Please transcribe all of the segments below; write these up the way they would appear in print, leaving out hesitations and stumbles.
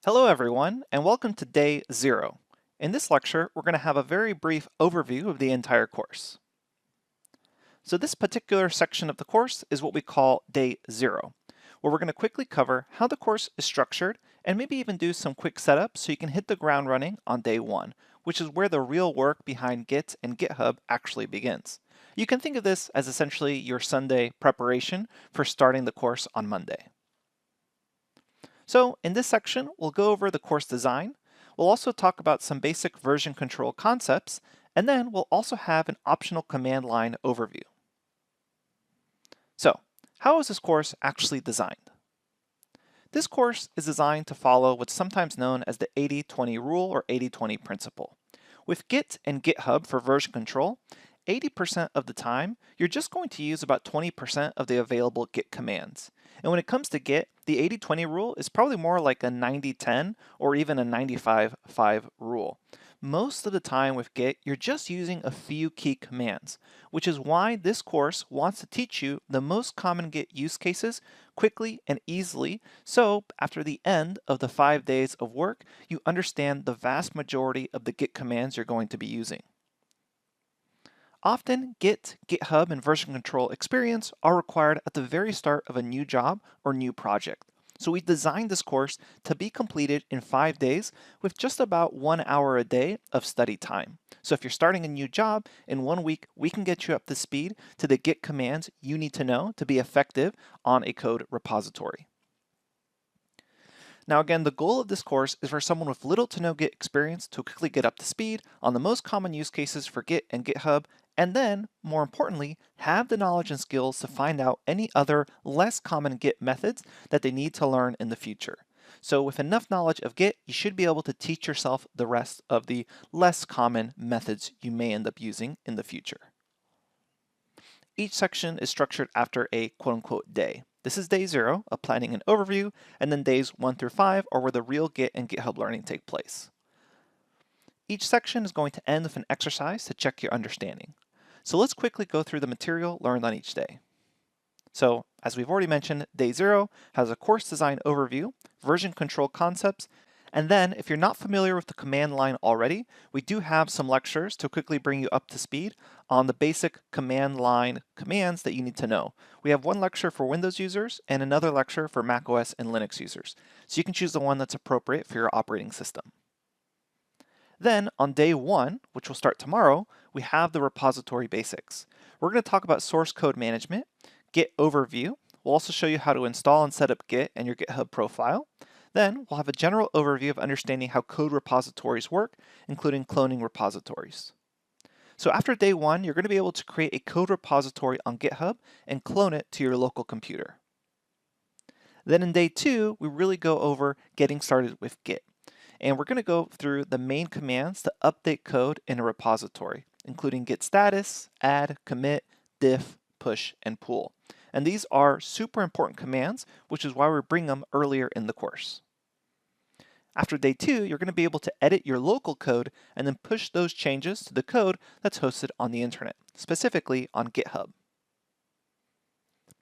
Hello everyone, and welcome to Day 0. In this lecture, we're going to have a very brief overview of the entire course. So this particular section of the course is what we call Day 0, where we're going to quickly cover how the course is structured and maybe even do some quick setup so you can hit the ground running on Day 1, which is where the real work behind Git and GitHub actually begins. You can think of this as essentially your Sunday preparation for starting the course on Monday. So in this section, we'll go over the course design. We'll also talk about some basic version control concepts, and then we'll also have an optional command line overview. So how is this course actually designed? This course is designed to follow what's sometimes known as the 80-20 rule or 80-20 principle. With Git and GitHub for version control, 80% of the time, you're just going to use about 20% of the available Git commands. And when it comes to Git, the 80-20 rule is probably more like a 90-10 or even a 95-5 rule. Most of the time with Git, you're just using a few key commands, which is why this course wants to teach you the most common Git use cases quickly and easily, so after the end of the 5 days of work, you understand the vast majority of the Git commands you're going to be using. Often, Git, GitHub, and version control experience are required at the very start of a new job or new project. So we designed this course to be completed in 5 days with just about 1 hour a day of study time. So if you're starting a new job, in 1 week, we can get you up to speed to the Git commands you need to know to be effective on a code repository. Now again, the goal of this course is for someone with little to no Git experience to quickly get up to speed on the most common use cases for Git and GitHub, and then, more importantly, have the knowledge and skills to find out any other less common Git methods that they need to learn in the future. So with enough knowledge of Git, you should be able to teach yourself the rest of the less common methods you may end up using in the future. Each section is structured after a quote-unquote day. This is day 0, a planning and overview, and then days 1 through 5 are where the real Git and GitHub learning take place. Each section is going to end with an exercise to check your understanding. So let's quickly go through the material learned on each day. So, as we've already mentioned, day 0 has a course design overview, version control concepts, and then if you're not familiar with the command line already, we do have some lectures to quickly bring you up to speed on the basic command line commands that you need to know. We have one lecture for Windows users and another lecture for macOS and Linux users. So you can choose the one that's appropriate for your operating system. Then on day 1, which will start tomorrow, we have the repository basics. We're going to talk about source code management, Git overview. We'll also show you how to install and set up Git and your GitHub profile. Then we'll have a general overview of understanding how code repositories work, including cloning repositories. So after day 1, you're going to be able to create a code repository on GitHub and clone it to your local computer. Then in day 2, we really go over getting started with Git. And we're going to go through the main commands to update code in a repository, including git status, add, commit, diff, push, and pull. And these are super important commands, which is why we bring them earlier in the course. After day 2, you're going to be able to edit your local code and then push those changes to the code that's hosted on the internet, specifically on GitHub.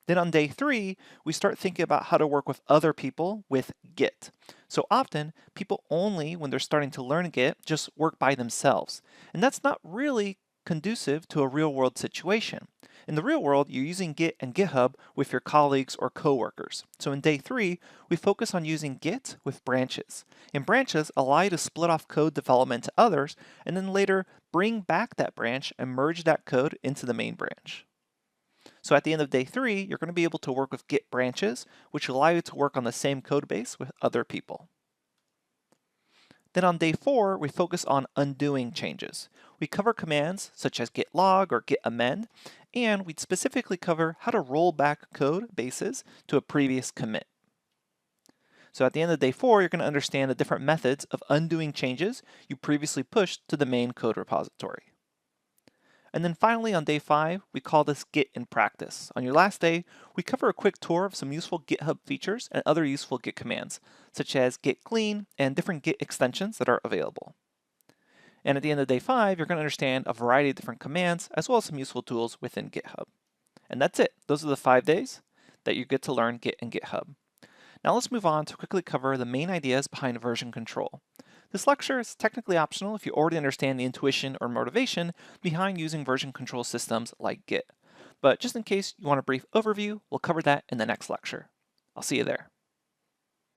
Then on day 3, we start thinking about how to work with other people with Git. So often, people only, when they're starting to learn Git, just work by themselves. And that's not really conducive to a real-world situation. In the real world, you're using Git and GitHub with your colleagues or coworkers. So in day 3, we focus on using Git with branches. And branches allow you to split off code development to others, and then later bring back that branch and merge that code into the main branch. So at the end of day 3, you're going to be able to work with Git branches, which allow you to work on the same code base with other people. Then on day 4, we focus on undoing changes. We cover commands such as git log or git amend, and we specifically cover how to roll back code bases to a previous commit. So at the end of day 4, you're going to understand the different methods of undoing changes you previously pushed to the main code repository. And then finally on day 5, we call this Git in practice. On your last day, we cover a quick tour of some useful GitHub features and other useful Git commands, such as git clean and different Git extensions that are available. And at the end of day 5, you're going to understand a variety of different commands as well as some useful tools within GitHub. And that's it. Those are the 5 days that you get to learn Git and GitHub. Now let's move on to quickly cover the main ideas behind version control. This lecture is technically optional if you already understand the intuition or motivation behind using version control systems like Git. But just in case you want a brief overview, we'll cover that in the next lecture. I'll see you there.